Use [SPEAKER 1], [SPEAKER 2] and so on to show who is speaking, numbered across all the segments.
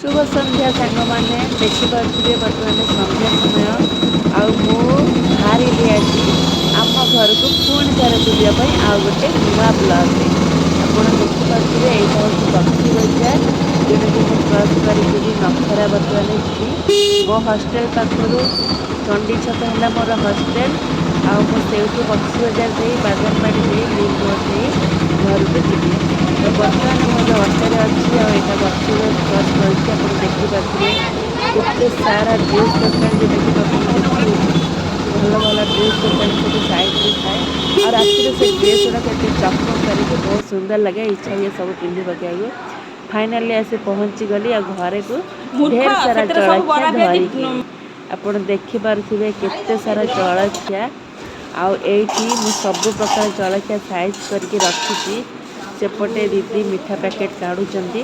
[SPEAKER 1] शुभ संध्या सांग मैंने देखिपे बर्तमान संध्या समय आरिली आज आम घर को पुणी थे बुलापी आउ गोटे नुआ ब्लॉग ଆପଣ ଦେଖିପାରୁଥିବେ ଏଇଟା ହେଉଛି ବକ୍ସି ବଜାର ଯେଉଁଟାକି ମୁଁ କ୍ରସ୍ କରିକିରି ନଖରା ବର୍ତ୍ତମାନ ଯିବି ମୋ ହଷ୍ଟେଲ ପାଖରୁ ଚଣ୍ଡୀ ଛକ ହେଲା ମୋର ହଷ୍ଟେଲ ଆଉ ମୁଁ ସେଇଠୁ ବକ୍ସି ବଜାର ଦେଇ ବାଦନବାଡ଼ି ଦେଇ ଲିଙ୍କ୍ ରୋଡ଼ ଦେଇ ଘରକୁ ଯିବି। ତ ବର୍ତ୍ତମାନ ମୁଁ ଏବେ ଅଟୋରେ ଅଛି ଆଉ ଏଇଟା ବକ୍ସି ବଜାର କ୍ରସ୍ କରିଛି ଆପଣ ଦେଖିପାରୁଥିବେ କେତେ ସାରା ଡ୍ରେସ୍ ଦୋକାନ ଯେଉଁଟାକି ମୁଁ ଆପଣଙ୍କୁ ଦେଖାଉଛି ଭଲ ଭଲ ଡ୍ରେସ୍ ଦୋକାନ ସବୁ ସାଇଡ଼ରେ ଥାଏ ଆଉ ରାତିରେ ସେ ଡ୍ରେସ୍ ଗୁଡ଼ାକ ଏତେ ଚକମକ କରିକି ବହୁତ ସୁନ୍ଦର ଲାଗେ ଇଚ୍ଛା ହୁଏ ସବୁ ପିନ୍ଧି ପକାଇବାକୁ। ଫାଇନାଲି ଆସି ପହଞ୍ଚିଗଲି ଆଉ ଘରକୁ
[SPEAKER 2] ମୂର୍ଖ
[SPEAKER 1] ଢେର ସାରା
[SPEAKER 2] ସେଥିରେ ସବୁ
[SPEAKER 1] ଜଳଖିଆ
[SPEAKER 2] ବରା ପିଆଜି
[SPEAKER 1] ଧରିକି ଆପଣ ଦେଖିପାରୁଥିବେ କେତେ ସାରା ଜଳଖିଆ ଆଉ ଏଇଠି ମୁଁ ସବୁ ପ୍ରକାର ଜଳଖିଆ ସାଇଜ୍ କରିକି ରଖିଛି। ସେପଟେ ଦିଦି ମିଠା ପ୍ୟାକେଟ୍ କାଢୁଛନ୍ତି।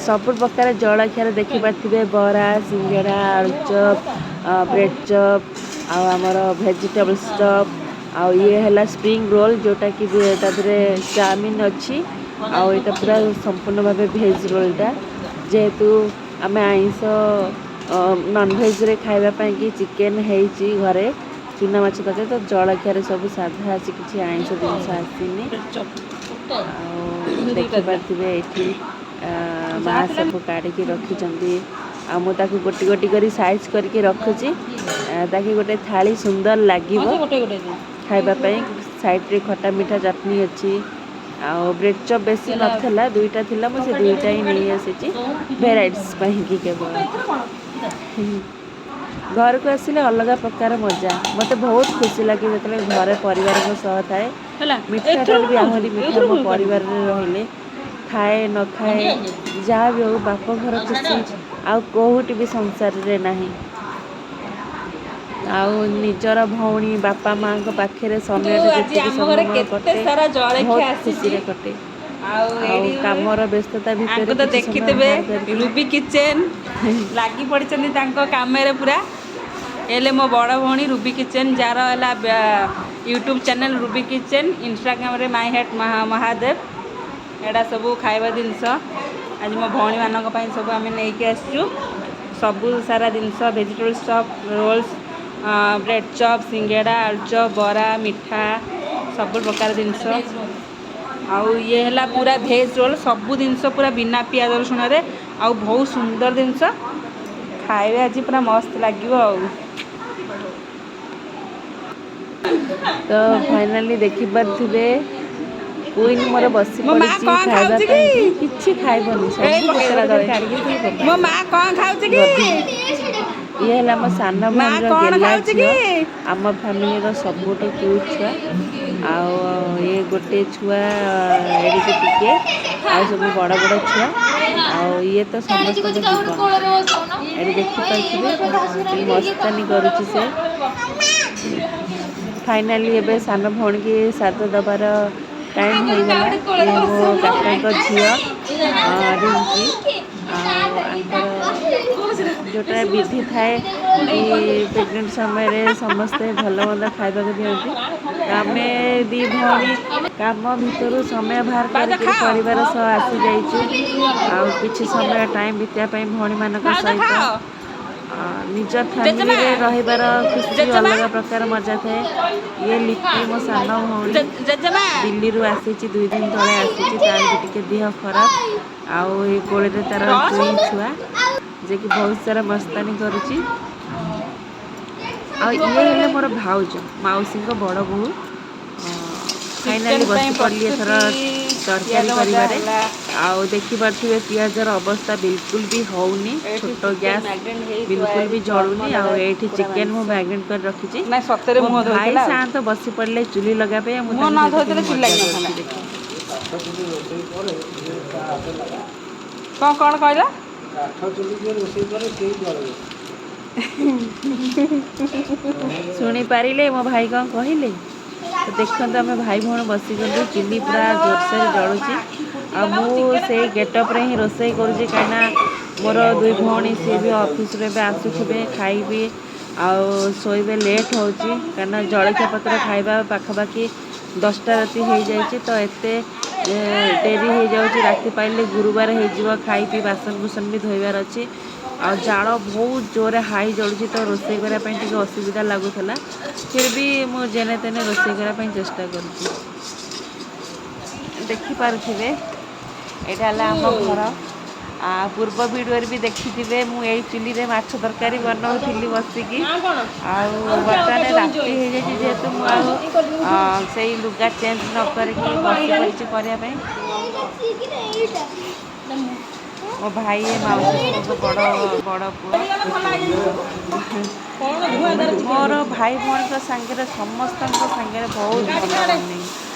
[SPEAKER 1] ସବୁ ପ୍ରକାର ଜଳଖିଆରେ ଦେଖିପାରୁଥିବେ ବରା ସିଙ୍ଗଡ଼ା ଆଳୁଚପ୍ ବ୍ରେଡ୍ ଚପ୍ ଆଉ ଆମର ଭେଜିଟେବଲ୍ସ ଚପ୍ ଆଉ ଇଏ ହେଲା ସ୍ପ୍ରିଙ୍ଗ ରୋଲ୍ ଯେଉଁଟାକି ତା ଦେହରେ ଚାଉମିନ୍ ଅଛି ଆଉ ଏଇଟା ପୁରା ସମ୍ପୂର୍ଣ୍ଣ ଭାବେ ଭେଜ୍ ରୋଲ୍ଟା ଯେହେତୁ ଆମେ ଆଇଁଷ ନନଭେଜ୍ରେ ଖାଇବା ପାଇଁକି ଚିକେନ୍ ହେଇଛି ଘରେ ଚୁନା ମାଛ ତରକାରୀ ତ ଜଳଖିଆରେ ସବୁ ସାଧା ଅଛି କିଛି ଆଇଁଷ ଜିନିଷ ଆସିନି। ଆଉ ଦେଖିପାରୁଥିବେ ଏଇଠି ମା ସବୁ କାଢ଼ିକି ରଖିଛନ୍ତି ଆଉ ମୁଁ ତାକୁ ଗୋଟି ଗୋଟି କରି ସାଇଜ୍ କରିକି ରଖୁଛି ତାକି ଗୋଟେ ଥାଳି ସୁନ୍ଦର ଲାଗିବ ଖାଇବା ପାଇଁ। ସାଇଡ଼ରେ ଖଟା ମିଠା ଚଟଣି ଅଛି ଆଉ ବ୍ରେଡ଼୍ ଚପ୍ ବେଶୀ ନଥିଲା ଦୁଇଟା ଥିଲା ମୁଁ ସେ ଦୁଇଟା ହିଁ ନେଇ ଆସିଛି ଭେରାଇଟିସ୍ ପାଇଁକି କେବଳ। ଘରକୁ ଆସିଲେ ଅଲଗା ପ୍ରକାର ମଜା ମୋତେ ବହୁତ ଖୁସି ଲାଗେ ଯେତେବେଳେ ଘରେ ପରିବାରଙ୍କ ସହ ଥାଏ।
[SPEAKER 2] ହେଲା
[SPEAKER 1] ମିଠା ଠାରୁ ବି ଆହୁରି ମିଠା ମୋ ପରିବାରରେ ରହିଲେ ଖାଏ ନ ଖାଏ ଯାହା ବି ହଉ ବାପ ଘର ଖୁସି ଆଉ କେଉଁଠି ବି ସଂସାରରେ ନାହିଁ। ଆଉ ନିଜର ଭଉଣୀ ବାପା ମାଆଙ୍କ ପାଖରେ ସମୟଟା
[SPEAKER 2] ଆଜି
[SPEAKER 1] ଯେତିକି
[SPEAKER 2] ଆମ
[SPEAKER 1] ସମୟ
[SPEAKER 2] ଘରେ
[SPEAKER 1] ମୋର
[SPEAKER 2] କେତେ
[SPEAKER 1] କଟେ
[SPEAKER 2] ସାରା ଜଳଖିଆ
[SPEAKER 1] ବହୁତ
[SPEAKER 2] ଆସିଛି
[SPEAKER 1] ଖୁସିରେ କଟେ। ଆଉ
[SPEAKER 2] ଏଇଠି
[SPEAKER 1] କାମର ବ୍ୟସ୍ତତା ଭିତରେ
[SPEAKER 2] ଆଙ୍କୁ ତ
[SPEAKER 1] କିଛି ସମୟ
[SPEAKER 2] ଦେଖିଥିବେ
[SPEAKER 1] ବାହାର କରିକି
[SPEAKER 2] ରୁବି କିଚେନ୍ ଲାଗି ପଡ଼ିଛନ୍ତି ତାଙ୍କ କାମରେ ପୁରା। ହେଲେ ମୋ ବଡ଼ ଭଉଣୀ ରୁବି କିଚେନ୍ ଯାହାର ହେଲା ୟୁଟ୍ୟୁବ୍ ଚ୍ୟାନେଲ୍ ରୁବି କିଚେନ୍ ଇନଷ୍ଟାଗ୍ରାମରେ ମାଇ ହେଟ୍ ମହାଦେବ ଏଇଟା ସବୁ ଖାଇବା ଜିନିଷ ଆଜି ମୋ ଭଉଣୀମାନଙ୍କ ପାଇଁ ସବୁ ଆମେ ନେଇକି ଆସିଛୁ। ସବୁ ସାରା ଜିନିଷ vegetables chop rolls bread chop ସିଙ୍ଗଡ଼ା ଆଳୁଚପ୍ ବରା ମିଠା ସବୁ ପ୍ରକାର ଜିନିଷ ଆଉ ଇଏ ହେଲା ପୁରା ଭେଜ୍ ରୋଲ୍ ସବୁ ଜିନିଷ ପୁରା ବିନା ପିଆଜ ରସୁଣରେ ଆଉ ବହୁତ ସୁନ୍ଦର ଜିନିଷ ଖାଇବା ଆଜି ପୁରା ମସ୍ତ ଲାଗିବ ଆଉ।
[SPEAKER 1] ତ ଫାଇନାଲି ଦେଖିପାରୁଥିବେ କୁଇନ୍ ମୋର ବସି
[SPEAKER 2] ମୋ ମା
[SPEAKER 1] ପଡ଼ିଛି
[SPEAKER 2] କ'ଣ
[SPEAKER 1] ଖାଇବା
[SPEAKER 2] ଖାଉଛି କି
[SPEAKER 1] ପାଇଁକି କିଛି ଖାଇବନି
[SPEAKER 2] ଏଇ
[SPEAKER 1] ସବୁ ଗୋଟେ
[SPEAKER 2] ପକେଇଦେଲା
[SPEAKER 1] ଗୋଟେ କରି
[SPEAKER 2] ତଳେ
[SPEAKER 1] କାଢ଼ିକି ଖାଲି
[SPEAKER 2] ମୋ
[SPEAKER 1] ଫୋପାଡ଼ି
[SPEAKER 2] ମା କ'ଣ ଖାଉଛି
[SPEAKER 1] ଦେବ
[SPEAKER 2] କି
[SPEAKER 1] ଗଧି ଇଏ ହେଲା ଆମ ସାନ
[SPEAKER 2] ମା
[SPEAKER 1] ଭଉଣୀର
[SPEAKER 2] କ'ଣ
[SPEAKER 1] ଗେହ୍ଲା
[SPEAKER 2] ଖାଉଛି
[SPEAKER 1] ଝିଅ
[SPEAKER 2] କି
[SPEAKER 1] ଆମ ଫ୍ୟାମିଲିର ସବୁଠୁ କ୍ୟୁଟ୍ ଛୁଆ ଆଉ ଇଏ ଗୋଟେ ଛୁଆ ଏଡ଼ିକି ଟିକେ ଆଉ ସବୁ ବଡ଼ ବଡ଼ ଛୁଆ ଆଉ ଇଏ ତ ସମସ୍ତଙ୍କ ଜୀବନ। ଏଠି ଦେଖିପାରୁଥିବେ କି ମସ୍ତାନୀ କରୁଛି ସେ। ଫାଇନାଲି ଏବେ ସାନ ଭଉଣୀକି ସାଦ ଦେବାର ଟାଇମ୍ ହେଇଗଲା। ଇଏ ମୋ କାକାଙ୍କ ଝିଅ ରିଙ୍କି ଆଉ ଆଙ୍କର ଯେଉଁଟା ବିଧି ଥାଏ କି ପ୍ରେଗନେଣ୍ଟ ସମୟରେ ସମସ୍ତେ ଭଲ ମନ୍ଦ ଖାଇବାକୁ ଦିଅନ୍ତି ତ ଆମେ ଦି ଭଉଣୀ କାମ ଭିତରୁ ସମୟ ବାହାର
[SPEAKER 2] ଭାଉଜ
[SPEAKER 1] କରିକିରି
[SPEAKER 2] ଖାଅ
[SPEAKER 1] ପରିବାର ସହ ଆସିଯାଇଛୁ ଆଉ କିଛି ସମୟ ଟାଇମ୍ ବିତାଇବା ପାଇଁ ଭଉଣୀମାନଙ୍କ
[SPEAKER 2] ଭାଉଜ
[SPEAKER 1] ସହିତ।
[SPEAKER 2] ଖାଅ
[SPEAKER 1] ନିଜ
[SPEAKER 2] ଜେଜେମା
[SPEAKER 1] ଫ୍ୟାମିଲିରେ ରହିବାର ଖୁସି
[SPEAKER 2] ଜେଜେମା
[SPEAKER 1] ଅଲଗା ପ୍ରକାର ମଜା ଥାଏ। ଇଏ ଲିପି ମୋ ସାନ ଭଉଣୀ
[SPEAKER 2] ଜେଜେମା
[SPEAKER 1] ଦିଲ୍ଲୀରୁ ଆସିଛି 2 ଦିନ ତଳେ ଆସିଛି ତାର ବି ଟିକେ ଦେହ ଖରାପ ଆଉ ଏ କୋଳରେ ତାର
[SPEAKER 2] ରସ
[SPEAKER 1] ଜୁଇଁ ଛୁଆ ଯେ କି ବହୁତ ସାରା ମସ୍ତାନୀ କରୁଛି। ଆଉ ଇଏ ହେଲେ ମୋର ଭାଉଜ ମାଉସୀଙ୍କ ବଡ଼ ବୋହୂ। ଫାଇନାଲି
[SPEAKER 2] ଚିକେନ୍ ପାଇଁ
[SPEAKER 1] ବସି ପଡ଼ିଲି ଏଥର
[SPEAKER 2] ପ୍ରସ୍ତୁତି ପିଆଜ
[SPEAKER 1] ତରକାରୀ
[SPEAKER 2] ଭଜା
[SPEAKER 1] କରିବାରେ
[SPEAKER 2] ହେଲା
[SPEAKER 1] ଆଉ ଦେଖିପାରୁଥିବେ ପିଆଜର ଅବସ୍ଥା ବିଲକୁଲ ବି ହଉନି
[SPEAKER 2] ଏଇଠି
[SPEAKER 1] ଛୋଟ
[SPEAKER 2] ଚିକେନ୍
[SPEAKER 1] ଗ୍ୟାସ୍
[SPEAKER 2] ମ୍ୟାଗନେଟ୍ ହେଇ ଥୁଆ
[SPEAKER 1] ବିଲକୁଲ
[SPEAKER 2] ହେଇଛି
[SPEAKER 1] ବି ଜଳୁନି ଆଉ
[SPEAKER 2] ଚର୍ମଟା
[SPEAKER 1] ଏଇଠି
[SPEAKER 2] କୁକୁଡ଼ା
[SPEAKER 1] ଚିକେନ୍ ମୁଁ
[SPEAKER 2] ମାଂସ
[SPEAKER 1] ମ୍ୟାଗନେଟ୍ କରି ରଖିଛି।
[SPEAKER 2] ନାଇଁ ସତରେ
[SPEAKER 1] ମୋ
[SPEAKER 2] ମୁହଁ
[SPEAKER 1] ଭାଇ
[SPEAKER 2] ଧୋଇଥିଲା ଆଉ
[SPEAKER 1] ସାଆନ୍ତ ବସି ପଡ଼ିଲେ ଚୁଲି ଲଗାଇବା ପାଇଁ ମୁଁ
[SPEAKER 2] ମୁହଁ
[SPEAKER 1] ତାଙ୍କ
[SPEAKER 2] ନ
[SPEAKER 1] ସହିତ
[SPEAKER 2] ଧୋଇଥିଲେ
[SPEAKER 1] ଟିକେ
[SPEAKER 2] ଚୁଲି
[SPEAKER 1] ମଜା କରୁଛି
[SPEAKER 2] ଲାଗିନଥାନ୍ତା।
[SPEAKER 1] ଦେଖ।
[SPEAKER 2] କ'ଣ କହିଲ
[SPEAKER 1] ଶୁଣିପାରିଲେ ମୋ ଭାଇ କ'ଣ କହିଲେ? ତ ଦେଖନ୍ତୁ ଆମେ ଭାଇ ଭଉଣୀ ବସିଗଲୁ ଚୁଲି ପୁରା ଜୋରସୋରରେ ଜଳୁଛି ଆଉ ମୁଁ ସେଇ ଗେଟଅପ୍ରେ ହିଁ ରୋଷେଇ କରୁଛି କାହିଁକିନା ମୋର 2 ଭଉଣୀ ସିଏ ବି ଅଫିସରୁ ଏବେ ଆସୁଥିବେ ଖାଇବି ଆଉ ଶୋଇବେ ଲେଟ୍ ହେଉଛି କାହିଁକିନା ଜଳଖିଆ ପତ୍ର ଖାଇବା ପାଖାପାଖି 10ଟା ରାତି ହେଇଯାଇଛି ତ ଏତେ ଡେରି ହେଇଯାଉଛି। ରାତି ପାଇଲେ ଗୁରୁବାର ହେଇଯିବ, ଖାଇ ପିଇ ବାସନ କୁସନ ବି ଧୋଇବାର ଅଛି। ଆଉ ଜାଳ ବହୁତ ଜୋରରେ ହାଇ ଜଳୁଛି, ତ ରୋଷେଇ କରିବା ପାଇଁ ଟିକେ ଅସୁବିଧା ଲାଗୁଥିଲା। ଫିର୍ ବି ମୁଁ ଯେନେ ତେନେ ରୋଷେଇ କରିବା ପାଇଁ ଚେଷ୍ଟା କରୁଛି। ଦେଖିପାରୁଥିବେ ଏଇଟା ହେଲା ଆମ ଘର। ପୂର୍ବ ଭିଡ଼ିଓରେ ବି ଦେଖିଥିବେ ମୁଁ ଏଇ ଚୁଲିରେ ମାଛ ତରକାରୀ ବନାଉଥିଲି ବସିକି। ଆଉ ବର୍ତ୍ତମାନ ରାତି ହେଇଯାଇଛି ଯେହେତୁ ମୁଁ ଆଉ ସେଇ ଲୁଗା ଚେଞ୍ଜ ନ କରିକି ବସି ପଡ଼ିଛି କରିବା ପାଇଁ। ମୋ ଭାଇ ମାଉସୀ ପୁଅଙ୍କ ବଡ଼ ପୁଅ। ମୋର ଭାଇ ଭଉଣୀଙ୍କ ସାଙ୍ଗରେ ସମସ୍ତଙ୍କ ସାଙ୍ଗରେ ବହୁତ ଭଲ ବଣ୍ଡିଙ୍ଗ।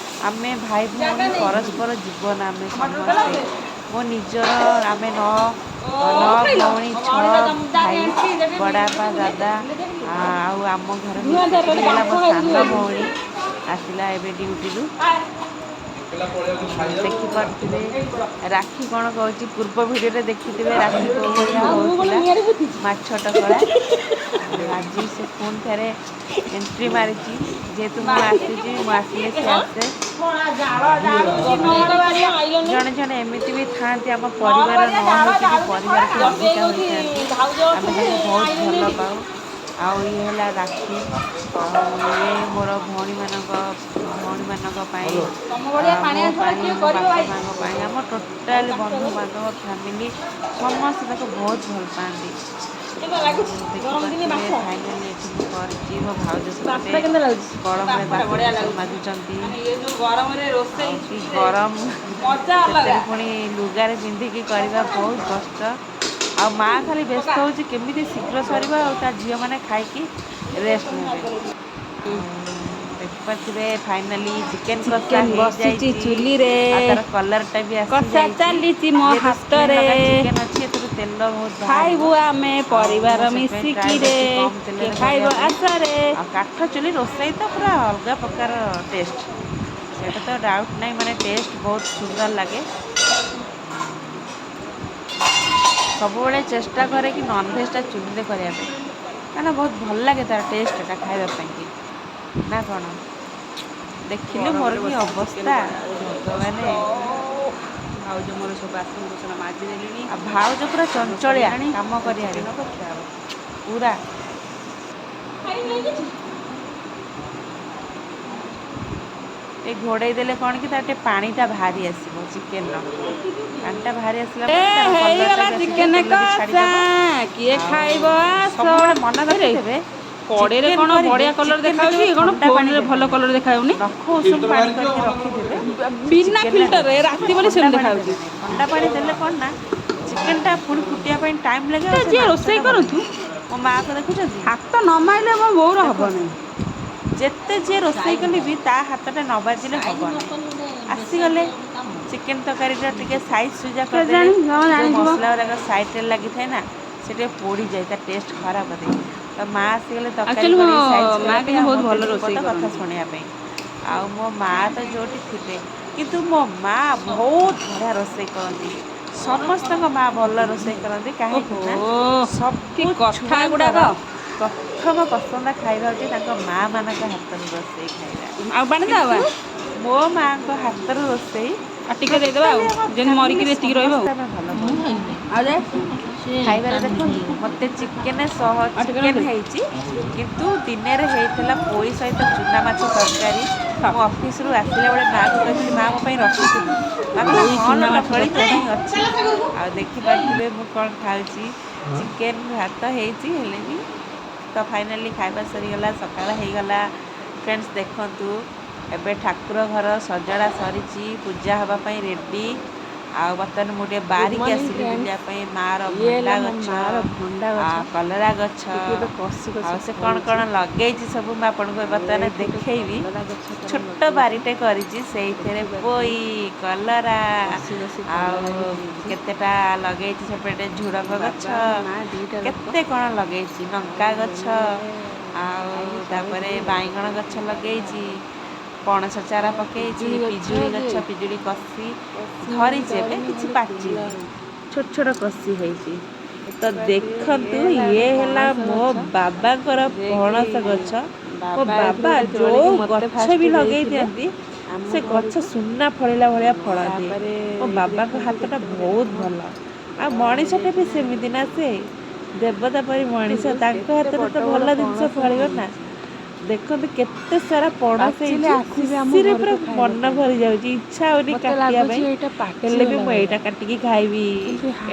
[SPEAKER 1] ଆମେ ଭାଇ ଭଉଣୀ ପରସ୍ପର ଜୀବନ। ଆମେ ସମସ୍ତେ ମୋ ନିଜର ଆମେ ନଅ ଭଉଣୀ 6 ଭାଇ, ବଡ଼ବାପା, ଦାଦା। ଆଉ ଆମ ଘରେ ମିଶିକିରି ହେଲା ମୋ ସାନ ଭଉଣୀ ଆସିଲା ଏବେ ଡ୍ୟୁଟିରୁ। ଦେଖିପାରୁଥିବେ ରାକ୍ଷୀ କ'ଣ କହୁଛି। ପୂର୍ବ ଭିଡ଼ିଓରେ ଦେଖିଥିବେ ରାକ୍ଷୀ କେଉଁ ଭଳିଆ ହେଉଥିଲା ମାଛ ଟକଳା। ଆଜି ସେ ପୁଣି ଥରେ ଏଣ୍ଟ୍ରି ମାରିଛି। ଯେହେତୁ ମୁଁ ଆସିଛି, ମୁଁ ଆସିଲେ ସେ ଆସେ। ଜଣେ ଜଣେ ଏମିତି ବି ଥାଆନ୍ତି ଆମ ପରିବାର ନ ହେଇକି ବି ପରିବାରଠୁ ଅଧିକା ହୋଇଥାନ୍ତି। ଆମେ ତାଙ୍କୁ ବହୁତ ଭଲ ପାଉ। ଆଉ ଇଏ ହେଲା ରାକ୍ଷୀ। ଆଉ ଇଏ ମୋର ଭଉଣୀମାନଙ୍କ ପାଇଁ, ମୋ ପାଇଁ, ମୋ ବାପା ମାଙ୍କ ପାଇଁ, ଆମ ଟୋଟାଲି ବନ୍ଧୁବାନ୍ଧବ ଫ୍ୟାମିଲି ସମସ୍ତେ ତାକୁ ବହୁତ ଭଲ ପାଆନ୍ତି। ଦେଖିପାରୁଥିବେ ଫାଇନାଲି ଏଠି ମୁଁ କରିଛି। ମୋ ଭାଉଜ ସେପଟେ କଳମରେ ବାସନ ମାଜୁଛନ୍ତି। ଆଉ କି ଗରମ, ସେଥିରେ ପୁଣି ଲୁଗାରେ ପିନ୍ଧିକି କରିବା ବହୁତ କଷ୍ଟ। ଆଉ ମାଆ ଖାଲି ବ୍ୟସ୍ତ ହେଉଛି କେମିତି ଶୀଘ୍ର ସରିବ ଆଉ ତା ଝିଅମାନେ ଖାଇକି ରେଷ୍ଟ ନେବେ। ଦେଖିପାରୁଥିବେ ଫାଇନାଲି ଚିକେନ୍ କଷା
[SPEAKER 2] ବସିଛି
[SPEAKER 1] ହେଇଯାଇଛି।
[SPEAKER 2] ଚୁଲିରେ,
[SPEAKER 1] ଆଉ ତାର କଲର୍ଟା ବି
[SPEAKER 2] କଷା
[SPEAKER 1] ଆସିଯାଇଛି।
[SPEAKER 2] ଚାଲିଛି ମୋ
[SPEAKER 1] ଯେହେତୁ ସ୍କିନ୍
[SPEAKER 2] ହାତରେ।
[SPEAKER 1] ଲଗା ଚିକେନ୍ ଅଛି ଏଥିରୁ ତେଲ ବହୁତ ବାହାରିବ।
[SPEAKER 2] ଖାଇବୁ ଆମେ
[SPEAKER 1] ଆଉ
[SPEAKER 2] ପରିବାର
[SPEAKER 1] ମୁଁ ସେଥିପାଇଁ ଟ୍ରାଏ
[SPEAKER 2] ମିଶିକିରେ,
[SPEAKER 1] କରୁଛି କମ୍
[SPEAKER 2] କିଏ
[SPEAKER 1] ତେଲରେ
[SPEAKER 2] ଖାଇବ
[SPEAKER 1] କରିବା ପାଇଁ।
[SPEAKER 2] ଆଶରେ।
[SPEAKER 1] ଆଉ କାଠ ଚୁଲି ରୋଷେଇ ତ ପୁରା ଅଲଗା ପ୍ରକାର ଟେଷ୍ଟ, ସେଇଟା ତ ଡାଉଟ୍ ନାହିଁ। ମାନେ ଟେଷ୍ଟ ବହୁତ ସୁନ୍ଦର ଲାଗେ। ସବୁବେଳେ ଚେଷ୍ଟା କରେ କି ନନଭେଜଟା ଚୁଲିରେ କରିବା ପାଇଁ, କାରଣ ବହୁତ ଭଲ ଲାଗେ ତାର ଟେଷ୍ଟଟା ଖାଇବା ପାଇଁକି। ନା କ'ଣ? ଦେଖିଲେ ମୋର କି ଅବସ୍ଥା ଭଗବାନେ।
[SPEAKER 2] ଭାଉଜ ମୋର ସବୁ ବାସନ କୁସନ ମାଜିଦେଲିଣି।
[SPEAKER 1] ଆଉ ଭାଉଜ ପୁରା ଚଞ୍ଚଳିଆ
[SPEAKER 2] ସରିଗଲାଣି।
[SPEAKER 1] କାମ କରିବାରେ
[SPEAKER 2] ଚିକେନ ହବ, ଖିଆ ହବ।
[SPEAKER 1] ପୁରା। ଟିକେ ଘୋଡ଼େଇ ଦେଲେ କ'ଣ କି ତାର ଟିକେ ପାଣିଟା ବାହାରି ଆସିବ। ଚିକେନର ପାଣିଟା ବାହାରି ଆସିଲା
[SPEAKER 2] ଏ
[SPEAKER 1] ପରେ ତାର କଲର୍ଟା
[SPEAKER 2] ହେଇଗଲା
[SPEAKER 1] ବି ଆସିଯିବ,
[SPEAKER 2] ଚିକେନ
[SPEAKER 1] ତେଲ ବି
[SPEAKER 2] କଷା।
[SPEAKER 1] ଛାଡ଼ିଦେବ।
[SPEAKER 2] କିଏ
[SPEAKER 1] ଆଉ
[SPEAKER 2] ଖାଇବ ଆସ।
[SPEAKER 1] ସବୁବେଳେ ମନେ
[SPEAKER 2] ଏରେ
[SPEAKER 1] ରଖିଦେବେ
[SPEAKER 2] କଡ଼େଇରେ
[SPEAKER 1] ଚିକେନ୍
[SPEAKER 2] କ'ଣ
[SPEAKER 1] କରିବେ,
[SPEAKER 2] ବଢିଆ କଲର
[SPEAKER 1] ଚିକେନରେ
[SPEAKER 2] ଦେଖାଯାଉଛି,
[SPEAKER 1] କେବେ
[SPEAKER 2] କ'ଣ
[SPEAKER 1] ଥଣ୍ଡା ପାଣି
[SPEAKER 2] ଫୋନରେ ଭଲ
[SPEAKER 1] ଦେବେନି।
[SPEAKER 2] କଲର ଦେଖାଯାଉନି।
[SPEAKER 1] ନଖ ଉଷୁମ ପାଣି କରିକି ରଖିଦେବେ, ସେ
[SPEAKER 2] ବିନା
[SPEAKER 1] ଚିକେନରେ
[SPEAKER 2] ଫିଲ୍ଟରରେ
[SPEAKER 1] ଦେବେ।
[SPEAKER 2] ରାତି ବୋଲି
[SPEAKER 1] ଥଣ୍ଡା
[SPEAKER 2] ସେମିତି
[SPEAKER 1] ପାଣି
[SPEAKER 2] ଦେଖାଯାଉଛି।
[SPEAKER 1] ଦେବେନି। ଥଣ୍ଡା ପାଣି ଦେଲେ କ'ଣ ନା ଚିକେନଟା ପୁଣି ଫୁଟିବା ପାଇଁ ଟାଇମ୍ ଲାଗେ ଆଉ ସେ
[SPEAKER 2] ଯିଏ ରୋଷେଇ
[SPEAKER 1] ମାଂସଟା ଭଲ
[SPEAKER 2] କରନ୍ତୁ
[SPEAKER 1] ଲାଗେ। ମୋ ମାଆକୁ ଦେଖୁଛନ୍ତି,
[SPEAKER 2] ହାତ ନ ମାଇଲେ ମୋ ବୋଉର ହବ
[SPEAKER 1] ଦେଖନ୍ତୁ
[SPEAKER 2] ନାହିଁ।
[SPEAKER 1] ଯେତେ ଯିଏ ରୋଷେଇ କଲେ ବି ତା ହାତଟା ନ ବାଜିଲେ ହବନି। ଆସିଗଲେ ଚିକେନ୍ ତରକାରୀଟା ଟିକେ ସାଇଜ୍ ସୁଜା କରିଦେଲେ,
[SPEAKER 2] କେଜାଣି ଜମା
[SPEAKER 1] ଯେଉଁ
[SPEAKER 2] ଜାଣିଥିବ।
[SPEAKER 1] ମସଲା ଗୁଡ଼ାକ ସାଇଡ଼୍ରେ ଲାଗିଥାଏ ନା ସେ ଟିକେ ପୋଡ଼ିଯାଏ, ତା ଟେଷ୍ଟ ଖରାପ କରିଦିଏ। ତ ମାଆ ଆସିଗଲେ ତରକାରୀ
[SPEAKER 2] ଆକ୍ଚୁଆଲି ମୋ
[SPEAKER 1] କରିକି ସାଇଜ୍
[SPEAKER 2] ମା
[SPEAKER 1] କରିବା ପାଇଁ,
[SPEAKER 2] କିନ୍ତୁ
[SPEAKER 1] ଆଉ
[SPEAKER 2] ବହୁତ
[SPEAKER 1] ମୋତେ
[SPEAKER 2] ଭଲ
[SPEAKER 1] ଦି ପଦ
[SPEAKER 2] ରୋଷେଇ
[SPEAKER 1] କଥା
[SPEAKER 2] କରନ୍ତି।
[SPEAKER 1] ଶୁଣିବା ପାଇଁ। ଆଉ ମୋ ମାଆ ତ ଯେଉଁଠି ଥିବେ, କିନ୍ତୁ ମୋ ମାଆ ବହୁତ ବଢ଼ିଆ ରୋଷେଇ କରନ୍ତି। ସମସ୍ତଙ୍କ ମାଆ ଭଲ ରୋଷେଇ କରନ୍ତି, କାହିଁକି
[SPEAKER 2] ଓହୋ
[SPEAKER 1] ନା
[SPEAKER 2] କି
[SPEAKER 1] ସବୁ
[SPEAKER 2] କଥା
[SPEAKER 1] ଛୁଆଙ୍କର
[SPEAKER 2] ଗୁଡ଼ାକ।
[SPEAKER 1] ପ୍ରଥମ ପସନ୍ଦ ଖାଇବା ହେଉଛି ତାଙ୍କ ମାଆମାନଙ୍କ ହାତର ରୋଷେଇ ଖାଇବା।
[SPEAKER 2] ଆଉ ପାଣି
[SPEAKER 1] କିନ୍ତୁ
[SPEAKER 2] ଦବା
[SPEAKER 1] ମୋ ମାଆଙ୍କ ହାତର ରୋଷେଇ
[SPEAKER 2] ଆଉ ଟିକେ ଦେଇଦେବା ଆଉ
[SPEAKER 1] ଟୋଟାଲି ଆମ
[SPEAKER 2] ଯେମିତି ମରିକି
[SPEAKER 1] ଫ୍ୟାମିଲି
[SPEAKER 2] ଏତିକି ରହିବ ଆଉ।
[SPEAKER 1] ସମସ୍ତେ ଆମେ ଭଲ ପାଉ।
[SPEAKER 2] ଆଉ ଯେ
[SPEAKER 1] ଖାଇବାରେ ଦେଖନ୍ତୁ ମୋତେ
[SPEAKER 2] ଆଉ ଟିକେ
[SPEAKER 1] ଚିକେନ୍
[SPEAKER 2] ରଖିଦେ।
[SPEAKER 1] ହେଇଛି, କିନ୍ତୁ ଦିନରେ ହେଇଥିଲା ପୋଇ ସହିତ ଚୁନା ମାଛ ତରକାରୀ। ମୁଁ ଅଫିସରୁ ଆସିଲା ବେଳେ ମାଆକୁ କହିଥିଲି ମାଆ ମୋ ପାଇଁ ରଖିଥିବୁ। ମାଆ କହିଲା
[SPEAKER 2] ପୋଇ
[SPEAKER 1] ହଁ ଲୋ
[SPEAKER 2] ଚୁନା ମାଛ
[SPEAKER 1] ଟକଳି ତୋ
[SPEAKER 2] ତରକାରୀ।
[SPEAKER 1] ପାଇଁ ଅଛି। ଆଉ ଦେଖିପାରୁଥିବେ ମୁଁ କ'ଣ ଖାଉଛି। ଚିକେନ୍ ଭାତ ହେଇଛି, ହେଲେ ବି ତ ଫାଇନାଲି ଖାଇବା ସରିଗଲା, ସକାଳ ହେଇଗଲା। ଫ୍ରେଣ୍ଡସ୍ ଦେଖନ୍ତୁ ଏବେ ଠାକୁର ଘର ସଜଡ଼ା ସରିଛି, ପୂଜା ହେବା ପାଇଁ ରେଡ଼ି। ଆଉ ବର୍ତ୍ତମାନ ମୁଁ ଟିକେ
[SPEAKER 2] ଗୁଡ୍
[SPEAKER 1] ବାହାରିକି
[SPEAKER 2] ମର୍ଣ୍ଣିଂ
[SPEAKER 1] ଆସିଲି
[SPEAKER 2] ଫ୍ରେଣ୍ଡସ୍।
[SPEAKER 1] ବୁଲିବା ପାଇଁ। ମାଆର
[SPEAKER 2] ଇଏ
[SPEAKER 1] ଭଣ୍ଡା
[SPEAKER 2] ହେଲା ମୋ
[SPEAKER 1] ଗଛ,
[SPEAKER 2] ମାର ଭଣ୍ଡା ଗଛ।
[SPEAKER 1] କଲରା ଗଛ,
[SPEAKER 2] ଟିକେ ଏବେ କଷି
[SPEAKER 1] ଆଉ
[SPEAKER 2] କଷି
[SPEAKER 1] ସେ କ'ଣ
[SPEAKER 2] ଫଳୁଛି।
[SPEAKER 1] କ'ଣ ଲଗେଇଛି ସବୁ ମୁଁ ଆପଣଙ୍କୁ
[SPEAKER 2] ଆଉ
[SPEAKER 1] ବର୍ତ୍ତମାନ
[SPEAKER 2] ଏଇଠି ଗୋଟେ
[SPEAKER 1] ଦେଖେଇବି।
[SPEAKER 2] କଲରା ଗଛ ତାର
[SPEAKER 1] ଛୋଟ
[SPEAKER 2] ଲଗେଇଛି।
[SPEAKER 1] ବାରିଟେ କରିଛି, ସେଇଥିରେ
[SPEAKER 2] ଦେଖିପାରୁଥିବେ
[SPEAKER 1] ପୋଇ, କଲରା,
[SPEAKER 2] କଷି କଷି
[SPEAKER 1] ଆଉ
[SPEAKER 2] କଲରା ବି ହେଇଛି।
[SPEAKER 1] କେତେଟା ଲଗେଇଛି ସେପଟେ ଝୁଡ଼ଙ୍ଗ ଗଛ,
[SPEAKER 2] ବାବା ମା ଦିଟା ଲୋକ
[SPEAKER 1] କେତେ କ'ଣ ଲଗେଇଛି, ଲଙ୍କା
[SPEAKER 2] ଆଉ
[SPEAKER 1] ଗଛ,
[SPEAKER 2] ଏମାନେ
[SPEAKER 1] ଆଉ
[SPEAKER 2] ଖାଇକି
[SPEAKER 1] ତାପରେ
[SPEAKER 2] ପଳେଇଥିବେ ଆଉ।
[SPEAKER 1] ବାଇଗଣ ଗଛ ଲଗେଇଛି। ପଣସ ଚାରା ପକେଇଛି, ପିଜୁଳି
[SPEAKER 2] ଯେ
[SPEAKER 1] ଗଛ, ପିଜୁଳି କଷି
[SPEAKER 2] କଷି ହେଇକି
[SPEAKER 1] ଧରିଛି, ଏବେ
[SPEAKER 2] ଧରିନି
[SPEAKER 1] କିଛି
[SPEAKER 2] ଖାଲି ଫୁଲ
[SPEAKER 1] ପାଚିନି,
[SPEAKER 2] ହେଇଛି।
[SPEAKER 1] ଛୋଟ ଛୋଟ କଷି ହେଇଛି। ତ
[SPEAKER 2] ଦେଖିପାରୁଥିବେ
[SPEAKER 1] ଦେଖନ୍ତୁ
[SPEAKER 2] ଗୋଟେ
[SPEAKER 1] ଇଏ ହେଲା
[SPEAKER 2] ପଣସ
[SPEAKER 1] ମୋ
[SPEAKER 2] ଗଛ
[SPEAKER 1] ବାବାଙ୍କର
[SPEAKER 2] ଯିଏକି
[SPEAKER 1] ପଣସ ଗଛ। ମୋ
[SPEAKER 2] ବାବା ଏଇଥିରୁ
[SPEAKER 1] ବାବା
[SPEAKER 2] ଗୋଟେ
[SPEAKER 1] ଯୋଉ
[SPEAKER 2] ତୋଳିକି ମତେ
[SPEAKER 1] ଗଛ
[SPEAKER 2] ଫାଷ୍ଟ
[SPEAKER 1] ବି ଲଗେଇ
[SPEAKER 2] ଦେଇଥିଲେ।
[SPEAKER 1] ଦିଅନ୍ତି ସେ ଗଛ ସୁନା ଫଳିଲା ଭଳିଆ ଫଳ ଦିଏ। ମୋ ବାବାଙ୍କ ହାତଟା ବହୁତ ଭଲ। ଆଉ ମଣିଷଟା ବି ସେମିତି ନା, ସେ ଦେବତା ପରି ମଣିଷ, ତାଙ୍କ ହାତରେ ତ ଭଲ ଜିନିଷ ଫଳିବ ନା। ଦେଖନ୍ତୁ କେତେ ସାରା ପଣସ ହେଇଛି, ଖୁସିରେ ପୁରା ମନ ଭରି ଯାଉଛି, ଇଚ୍ଛା ହଉନି କାଟିବା ପାଇଁ, ହେଲେ ବି ମୁଁ ଏଇଟା କାଟିକି ଖାଇବି।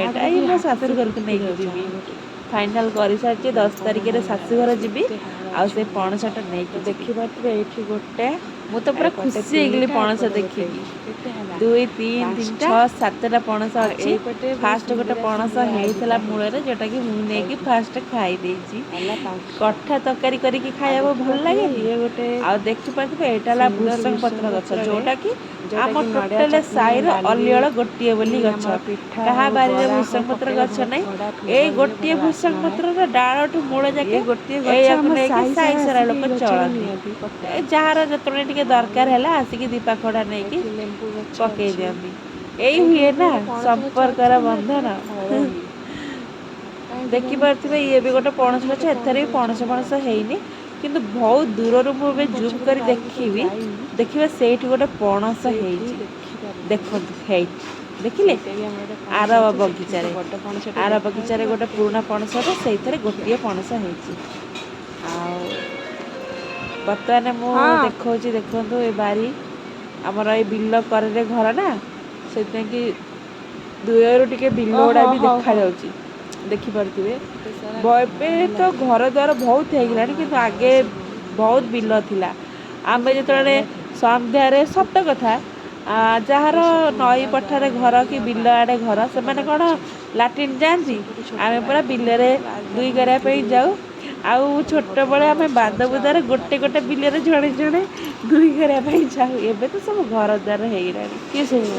[SPEAKER 1] ଏଇଟା ହିଁ ମୋ ଶାଶୁ ଘରକୁ ନେଇକି ଯିବି। ଫାଇନାଲ କରିସାରିଛି, 10 ତାରିଖରେ ଶାଶୁଘର ଯିବି ଆଉ ସେ ପଣସଟା ନେଇକି ଦେଖିପାରୁଥିବେ। ଏଇଠି ଗୋଟେ, ମୁଁ ତ ପୁରା ଖୁସି ହେଇଗଲି ପଣସ ଦେଖିକି। 2 3 6 7ଟା ପଣସ ଅଛି। ଫାଷ୍ଟ ଗୋଟେ ପଣସ ହେଇଥିଲା ମୂଳରେ, ଯୋଉଟାକି ମୁଁ ନେଇକି ଫାଷ୍ଟ ଖାଇ ଦେଇଛି। କଠା ତରକାରୀ କରିକି ଖାଇବାକୁ ଭଲ ଲାଗେନି। ଆଉ ଦେଖିପାରୁଥିବେ ଏଇଟା ହେଲା ଭୃଷଙ୍ଗ ପତ୍ର ଗଛ, ଯୋଉଟାକି ଆମ ଟୋଟାଲ ସାହିର ଅଲିଅଳ ଗୋଟିଏ ବୋଲି ଗଛ। କାହା ବାରିରେ ଭୃଷଙ୍ଗ ପତ୍ର ଗଛ ନାହିଁ। ଏଇ ଗୋଟିଏ ଭୃଷଙ୍ଗ ପତ୍ରର ଡାଳଠୁ ମୂଳ ଯାକେ ଏଇଆକୁ ନେଇକି ସାହି ସାରା ଲୋକ ଚଳନ୍ତି। ଯାହାର ଯେତେବେଳେ ଟିକେ ଦରକାର ହେଲା ଆସିକି ଦୀପାଖଡା ନେଇକି ପକେଇ ଦିଅନ୍ତି। ଏଇ ହୁଏ ନା ସମ୍ପର୍କର ବନ୍ଧନ। ଦେଖିପାରୁଥିବେ ଇଏ ବି ଗୋଟେ ପଣସ ଗଛ, ଏଥିରେ ବି ପଣସ ହେଇନି, କିନ୍ତୁ ବହୁତ ଦୂରରୁ ମୁଁ ଏବେ ଜୁମ୍ କରି ଦେଖିବି, ଦେଖିବେ ସେଇଠି ଗୋଟେ ପଣସ ହେଇଛି। ଦେଖନ୍ତୁ ହେଇଛି, ଦେଖିଲେ ଆର ବଗିଚାରେ ଗୋଟେ ପୁରୁଣା ପଣସଟା, ସେଇଥିରେ ଗୋଟିଏ ପଣସ ହେଇଛି। ଆଉ ବର୍ତ୍ତମାନ ମୁଁ ଦେଖଉଛି, ଦେଖନ୍ତୁ ଏ ବାରି ଆମର ଏଇ ବିଲ କରରେ ଘର ନା, ସେଥିପାଇଁ କି ଦୂରରୁ ଟିକେ ବିଲ ଗୁଡ଼ା ବି ଦେଖାଯାଉଛି। ଦେଖିପାରୁଥିବେ ଏବେ ତ ଘର ଦ୍ୱାର ବହୁତ ହେଇଗଲାଣି, କିନ୍ତୁ ଆଗେ ବହୁତ ବିଲ ଥିଲା। ଆମେ ଯେତେବେଳେ ସନ୍ଧ୍ୟାରେ, ସତ କଥା, ଯାହାର ନଈ ପଠାରେ ଘର କି ବିଲ ଆଡ଼େ ଘର, ସେମାନେ କ'ଣ ଲାଟ୍ରିନ୍ ଯାଆନ୍ତି? ଆମେ ପୁରା ବିଲରେ ଦୁଇ କରିବା ପାଇଁ ଯାଉ। ଆଉ ଛୋଟବେଳେ ଆମେ ବାଦବୁଦାରେ ଗୋଟେ ଗୋଟେ ବିଲରେ ଜଣେ ଜଣେ ଦୁଇ କରିବା ପାଇଁ ଯାଉ। ଏବେ ତ ସବୁ ଘର ଦ୍ୱାର ହେଇଗଲାଣି। କିଏ ଶୁଣିବ?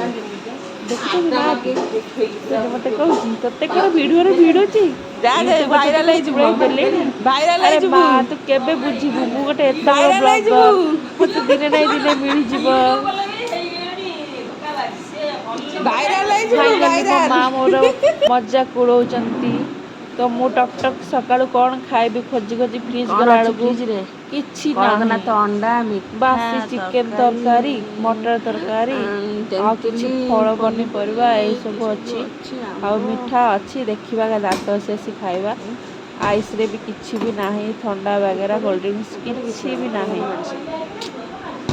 [SPEAKER 1] ଦେଖୁଛନ୍ତି ମା, ମତେ କହୁଛି ତତେ କ'ଣ ଭିଡିଓରେ ଭିଡୁଛି?
[SPEAKER 2] ଭାଇରାଲ ହେଇଯିବୁ, ଭାଇରାଲ
[SPEAKER 1] ଆରେ
[SPEAKER 2] ହେଇଯିବୁ,
[SPEAKER 1] ମା ତୁ କେବେ ବୁଝିବୁ? ମୁଁ ଗୋଟେ ଏତେ ବଡ଼
[SPEAKER 2] ଭାଇରାଲ ହେଇଯିବୁ।
[SPEAKER 1] ବ୍ଲଗର, ମତେ ଦିନେ ନାହିଁ ଦିନେ ମିଳିଯିବ।
[SPEAKER 2] ଭାଇରାଲ ହେଇଯିବୁ,
[SPEAKER 1] ଫାଇନାଲି ମୋ
[SPEAKER 2] ଭାଇରାଲ।
[SPEAKER 1] ମା ମୋର ମଜାକ ଉଡଉଛନ୍ତି। ତ ମୁଁ ଟକ୍ ଟକ୍ ସକାଳୁ କ'ଣ ଖାଇବି ଖୋଜି ଖୋଜି ଫ୍ରିଜ୍ ଗଲା ବେଳକୁ କିଛି ନାହିଁ। ବାସି ଚିକେନ ତରକାରୀ, ମଟର ତରକାରୀ, ଆଉ କିଛି ଫଳ ପନିପରିବା ଏଇସବୁ ଅଛି। ଆଉ ମିଠା ଅଛି, ଦେଖିବା ଦାନ୍ତ ଶେଷି ଖାଇବା। ଆଇସ୍ରେ ବି କିଛି ବି ନାହିଁ, ଥଣ୍ଡା ବଗେରା କୋଲ୍ଡଡ୍ରିଙ୍କସ୍ କିଛି ବି ନାହିଁ।